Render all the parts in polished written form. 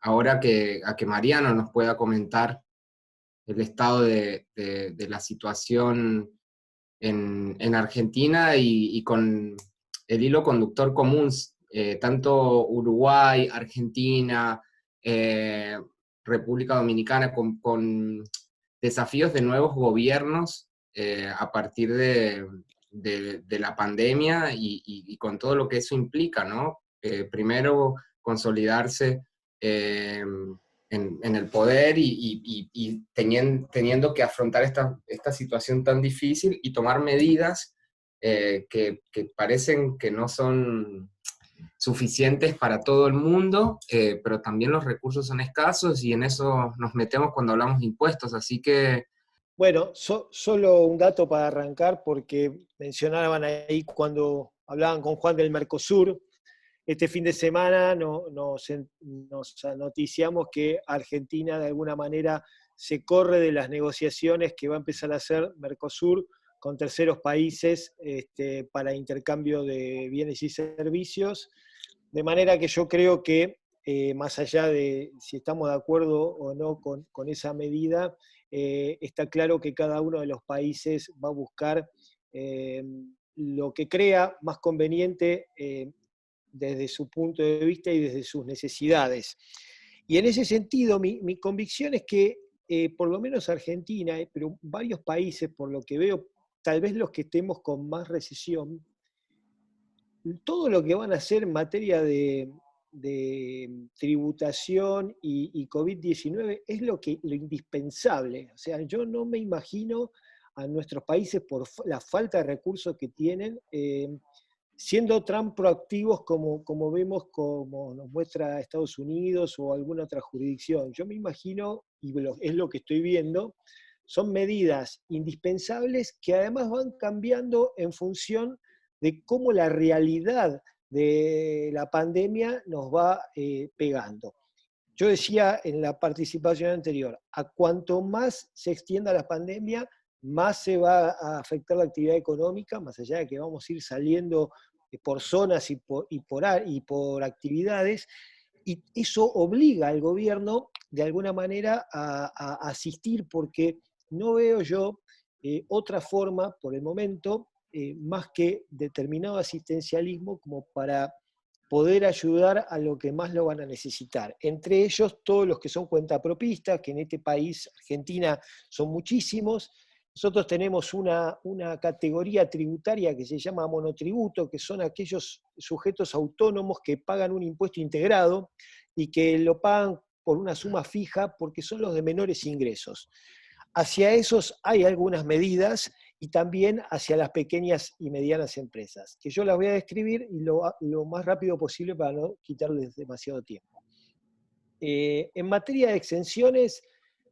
ahora a que Mariano nos pueda comentar el estado de la situación en Argentina y con el hilo conductor común, tanto Uruguay, Argentina, eh, República Dominicana, con desafíos de nuevos gobiernos a partir de la pandemia y con todo lo que eso implica, ¿no? Primero, consolidarse en el poder y teniendo que afrontar esta situación tan difícil y tomar medidas que parecen que no son suficientes para todo el mundo, pero también los recursos son escasos y en eso nos metemos cuando hablamos de impuestos, así que... Bueno, solo un dato para arrancar, porque mencionaban ahí cuando hablaban con Juan del Mercosur. Este fin de semana nos noticiamos que Argentina de alguna manera se corre de las negociaciones que va a empezar a hacer Mercosur con terceros países para intercambio de bienes y servicios. De manera que yo creo que, más allá de si estamos de acuerdo o no con esa medida, está claro que cada uno de los países va a buscar lo que crea más conveniente desde su punto de vista y desde sus necesidades. Y en ese sentido, mi convicción es que por lo menos Argentina, pero varios países, por lo que veo, tal vez los que estemos con más recesión, todo lo que van a hacer en materia de tributación y COVID-19 es lo indispensable. O sea, yo no me imagino a nuestros países, por la falta de recursos que tienen, siendo tan proactivos como vemos, como nos muestra Estados Unidos o alguna otra jurisdicción. Yo me imagino, y es lo que estoy viendo, son medidas indispensables que además van cambiando en función de cómo la realidad de la pandemia nos va pegando. Yo decía en la participación anterior, a cuanto más se extienda la pandemia, más se va a afectar la actividad económica, más allá de que vamos a ir saliendo por zonas y por actividades, y eso obliga al gobierno de alguna manera a asistir, porque no veo yo otra forma por el momento, más que determinado asistencialismo como para poder ayudar a lo que más lo van a necesitar. Entre ellos, todos los que son cuentapropistas, que en este país, Argentina, son muchísimos. Nosotros tenemos una categoría tributaria que se llama monotributo, que son aquellos sujetos autónomos que pagan un impuesto integrado y que lo pagan por una suma fija porque son los de menores ingresos. Hacia esos hay algunas medidas y también hacia las pequeñas y medianas empresas, que yo las voy a describir y lo más rápido posible para no quitarles demasiado tiempo. En materia de exenciones,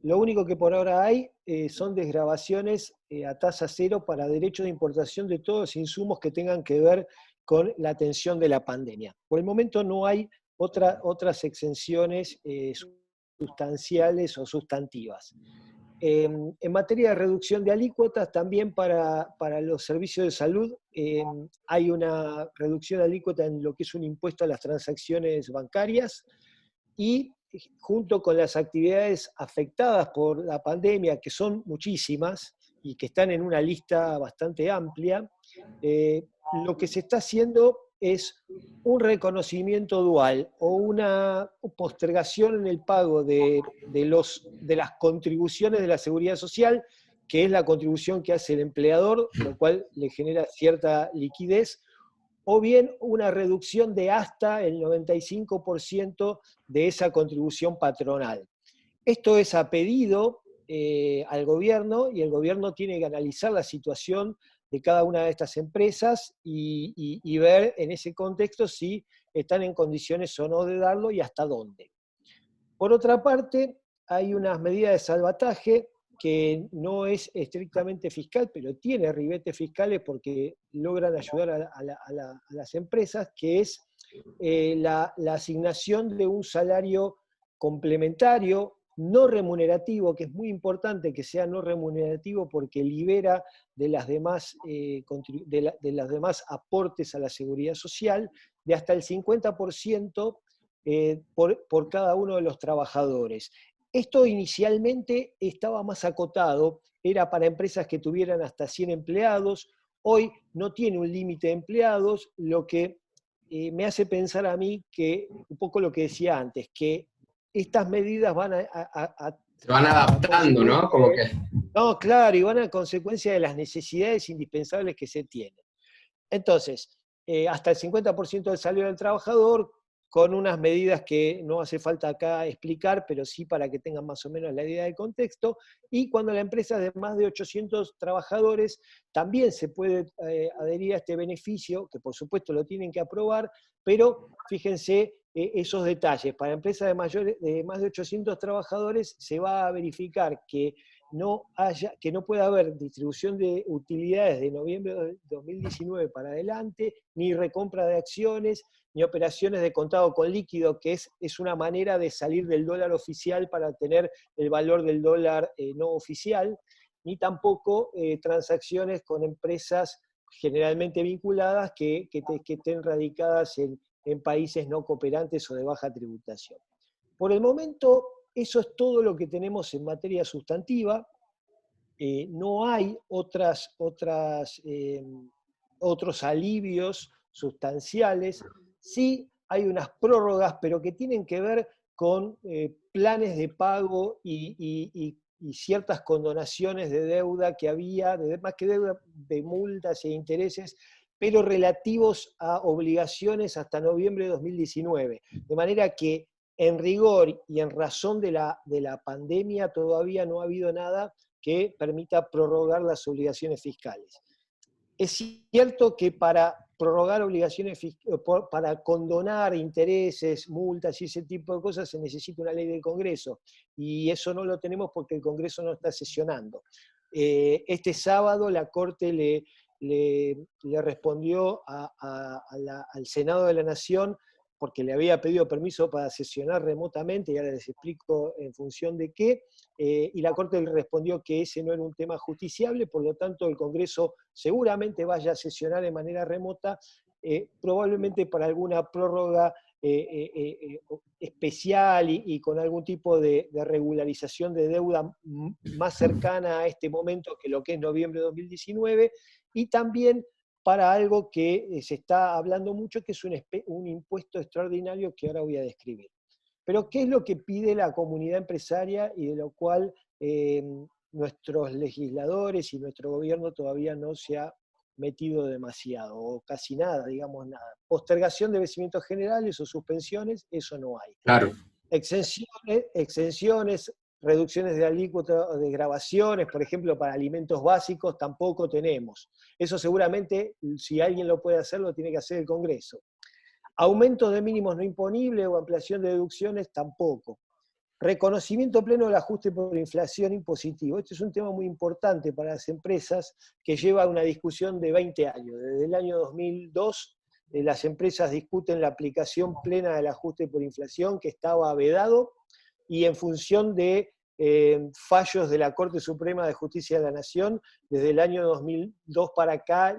lo único que por ahora hay son desgravaciones a tasa cero para derechos de importación de todos los insumos que tengan que ver con la atención de la pandemia. Por el momento no hay otras exenciones sustanciales o sustantivas. En materia de reducción de alícuotas, también para los servicios de salud, hay una reducción de alícuota en lo que es un impuesto a las transacciones bancarias, y junto con las actividades afectadas por la pandemia, que son muchísimas y que están en una lista bastante amplia, lo que se está haciendo es un reconocimiento dual o una postergación en el pago de las contribuciones de la seguridad social, que es la contribución que hace el empleador, lo cual le genera cierta liquidez, o bien una reducción de hasta el 95% de esa contribución patronal. Esto es a pedido al gobierno, y el gobierno tiene que analizar la situación de cada una de estas empresas y ver en ese contexto si están en condiciones o no de darlo y hasta dónde. Por otra parte, hay unas medidas de salvataje que no es estrictamente fiscal, pero tiene ribetes fiscales porque logran ayudar a las empresas, que es la asignación de un salario complementario, no remunerativo, que es muy importante que sea no remunerativo porque libera de las demás, de las demás aportes a la seguridad social, de hasta el 50% por cada uno de los trabajadores. Esto inicialmente estaba más acotado, era para empresas que tuvieran hasta 100 empleados, hoy no tiene un límite de empleados, lo que me hace pensar a mí que, un poco lo que decía antes, que estas medidas van Se van adaptando, ¿no? Como que... No, claro, y van a consecuencia de las necesidades indispensables que se tienen. Entonces, hasta el 50% del salario del trabajador, con unas medidas que no hace falta acá explicar, pero sí para que tengan más o menos la idea del contexto, y cuando la empresa es de más de 800 trabajadores, también se puede adherir a este beneficio, que por supuesto lo tienen que aprobar, pero fíjense esos detalles. Para empresas de más de 800 trabajadores se va a verificar que no pueda haber distribución de utilidades de noviembre de 2019 para adelante, ni recompra de acciones, ni operaciones de contado con líquido, que es una manera de salir del dólar oficial para tener el valor del dólar no oficial, ni tampoco transacciones con empresas generalmente vinculadas que estén radicadas en países no cooperantes o de baja tributación. Por el momento, eso es todo lo que tenemos en materia sustantiva. No hay otros alivios sustanciales. Sí hay unas prórrogas, pero que tienen que ver con planes de pago y ciertas condonaciones de deuda que había, más que deuda, de multas e intereses, pero relativos a obligaciones hasta noviembre de 2019. De manera que, en rigor y en razón de la pandemia, todavía no ha habido nada que permita prorrogar las obligaciones fiscales. Es cierto que para prorrogar obligaciones fiscales, para condonar intereses, multas y ese tipo de cosas, se necesita una ley del Congreso, y eso no lo tenemos porque el Congreso no está sesionando. Este sábado la Corte le respondió al Senado de la Nación, porque le había pedido permiso para sesionar remotamente, y ahora les explico en función de qué, y la Corte le respondió que ese no era un tema justiciable, por lo tanto el Congreso seguramente vaya a sesionar de manera remota, probablemente para alguna prórroga especial y con algún tipo de regularización de deuda más cercana a este momento que lo que es noviembre de 2019, y también para algo que se está hablando mucho, que es un impuesto extraordinario que ahora voy a describir. Pero ¿qué es lo que pide la comunidad empresaria y de lo cual nuestros legisladores y nuestro gobierno todavía no se ha metido demasiado, o casi nada, digamos nada? Postergación de vencimientos generales o suspensiones, eso no hay. Claro. Exenciones, reducciones de alícuota de grabaciones, por ejemplo, para alimentos básicos, tampoco tenemos. Eso seguramente, si alguien lo puede hacer, lo tiene que hacer el Congreso. Aumentos de mínimos no imponibles o ampliación de deducciones, tampoco. Reconocimiento pleno del ajuste por inflación impositivo. Este es un tema muy importante para las empresas, que lleva una discusión de 20 años. Desde el año 2002, las empresas discuten la aplicación plena del ajuste por inflación, que estaba vedado, y en función de fallos de la Corte Suprema de Justicia de la Nación, desde el año 2002 para acá,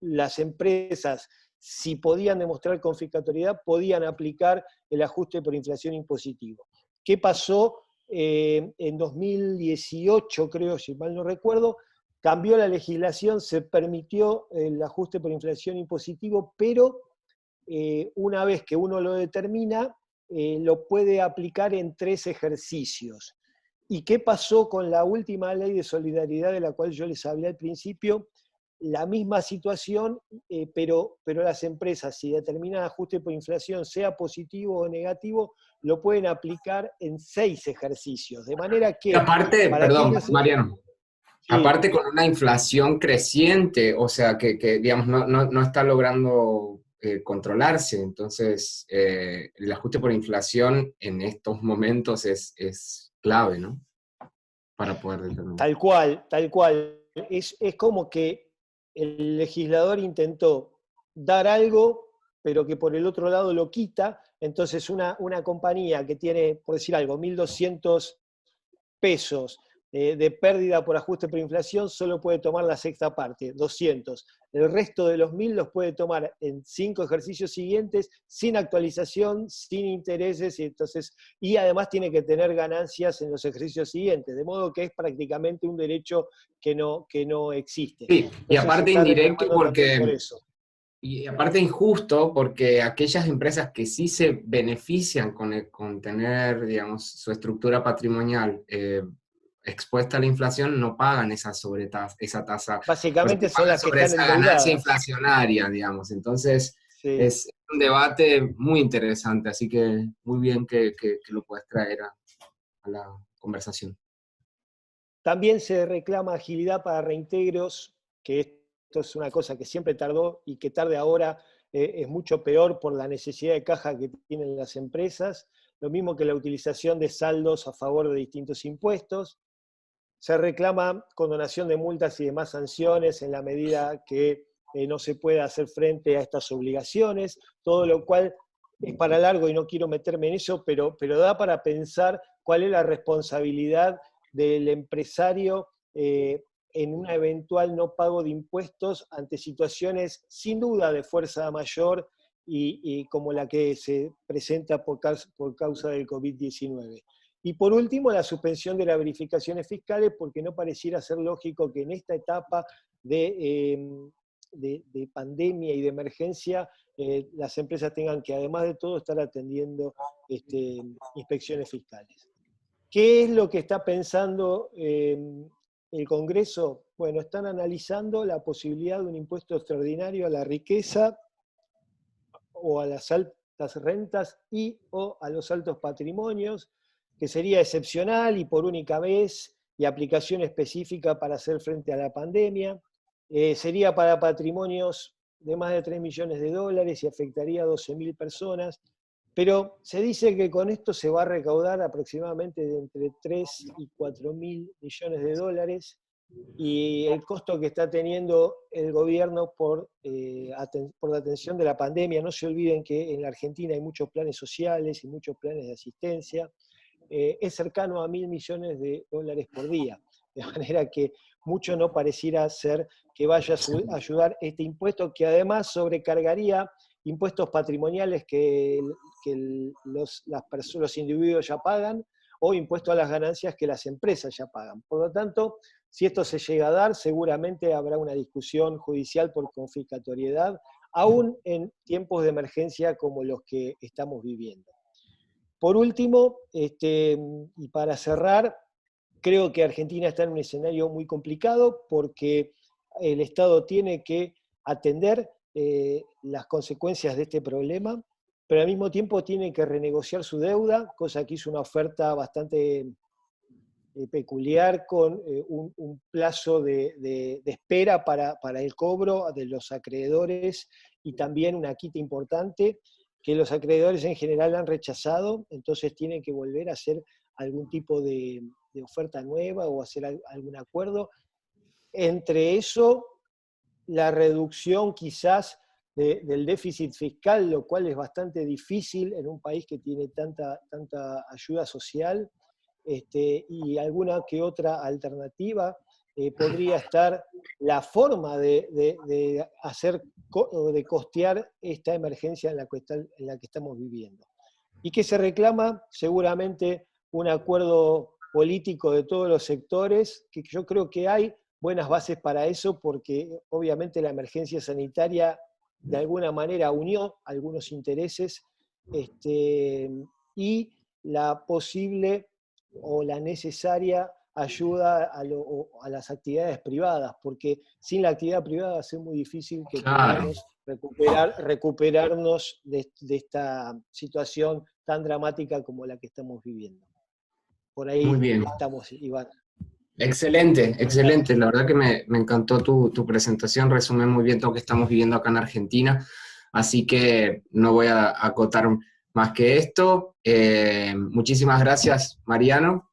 las empresas, si podían demostrar confiscatoriedad, podían aplicar el ajuste por inflación impositivo. ¿Qué pasó? En 2018, creo, si mal no recuerdo, cambió la legislación, se permitió el ajuste por inflación impositivo, pero una vez que uno lo determina, lo puede aplicar en 3 ejercicios. ¿Y qué pasó con la última ley de solidaridad de la cual yo les hablé al principio? La misma situación, pero las empresas, si determinan ajuste por inflación, sea positivo o negativo, lo pueden aplicar en 6 ejercicios. De manera que... Aparte, perdón, Mariano, sí. Aparte con una inflación creciente, o sea, que digamos, no está logrando controlarse. Entonces, el ajuste por inflación en estos momentos es clave, ¿no? Para poder determinar. Tal cual, tal cual. Es como que el legislador intentó dar algo, pero que por el otro lado lo quita. Entonces una compañía que tiene, por decir algo, 1.200 pesos de pérdida por ajuste por inflación solo puede tomar la sexta parte, 200. El resto de los 1000 los puede tomar en 5 ejercicios siguientes, sin actualización, sin intereses, y además tiene que tener ganancias en los ejercicios siguientes, de modo que es prácticamente un derecho que no existe. Sí, Entonces, y aparte se está indirecto reclamando también por porque, eso. y aparte injusto porque aquellas empresas que sí se benefician con tener, digamos, su estructura patrimonial expuesta a la inflación, no pagan esa tasa, o sea, Básicamente son pagan las que sobre están esa ganancia endeudadas. inflacionaria, digamos. Entonces, Sí. es un debate muy interesante, así que muy bien que lo puedes traer a la conversación. También se reclama agilidad para reintegros, que esto es una cosa que siempre tardó y que tarde ahora es mucho peor por la necesidad de caja que tienen las empresas. Lo mismo que la utilización de saldos a favor de distintos impuestos. Se reclama condonación de multas y demás sanciones en la medida que no se pueda hacer frente a estas obligaciones, todo lo cual es para largo y no quiero meterme en eso, pero da para pensar cuál es la responsabilidad del empresario en un eventual no pago de impuestos ante situaciones sin duda de fuerza mayor y como la que se presenta por causa del COVID-19. Y por último, la suspensión de las verificaciones fiscales, porque no pareciera ser lógico que en esta etapa de pandemia y de emergencia las empresas tengan que, además de todo, estar atendiendo inspecciones fiscales. ¿Qué es lo que está pensando el Congreso? Bueno, están analizando la posibilidad de un impuesto extraordinario a la riqueza o a las altas rentas y o a los altos patrimonios, que sería excepcional y por única vez y aplicación específica para hacer frente a la pandemia. Sería para patrimonios de más de 3 millones de dólares y afectaría a 12.000 personas, pero se dice que con esto se va a recaudar aproximadamente de entre 3 y 4.000 millones de dólares, y el costo que está teniendo el gobierno por la atención de la pandemia. No se olviden que en la Argentina hay muchos planes sociales y muchos planes de asistencia, es cercano a 1.000 millones de dólares por día, de manera que mucho no pareciera ser que vaya a ayudar este impuesto, que además sobrecargaría impuestos patrimoniales que los individuos ya pagan, o impuesto a las ganancias que las empresas ya pagan. Por lo tanto, si esto se llega a dar, seguramente habrá una discusión judicial por confiscatoriedad, aún en tiempos de emergencia como los que estamos viviendo. Por último, y para cerrar, creo que Argentina está en un escenario muy complicado porque el Estado tiene que atender las consecuencias de este problema, pero al mismo tiempo tiene que renegociar su deuda, cosa que hizo una oferta bastante peculiar con un plazo de espera para el cobro de los acreedores y también una quita importante que los acreedores en general han rechazado, entonces tienen que volver a hacer algún tipo de oferta nueva o hacer algún acuerdo. Entre eso, la reducción quizás del déficit fiscal, lo cual es bastante difícil en un país que tiene tanta ayuda social, y alguna que otra alternativa. Podría estar la forma de hacer o de costear esta emergencia en la que estamos viviendo. ¿Y que se reclama? Seguramente un acuerdo político de todos los sectores, que yo creo que hay buenas bases para eso, porque obviamente la emergencia sanitaria de alguna manera unió algunos intereses, y la posible o la necesaria ayuda a las actividades privadas, porque sin la actividad privada va a ser muy difícil que Claro. podamos recuperarnos de esta situación tan dramática como la que estamos viviendo. Por Muy ahí bien. estamos, Iván. Excelente, excelente. La verdad que me encantó tu presentación, resume muy bien todo lo que estamos viviendo acá en Argentina, así que no voy a acotar más que esto. Muchísimas gracias, Mariano.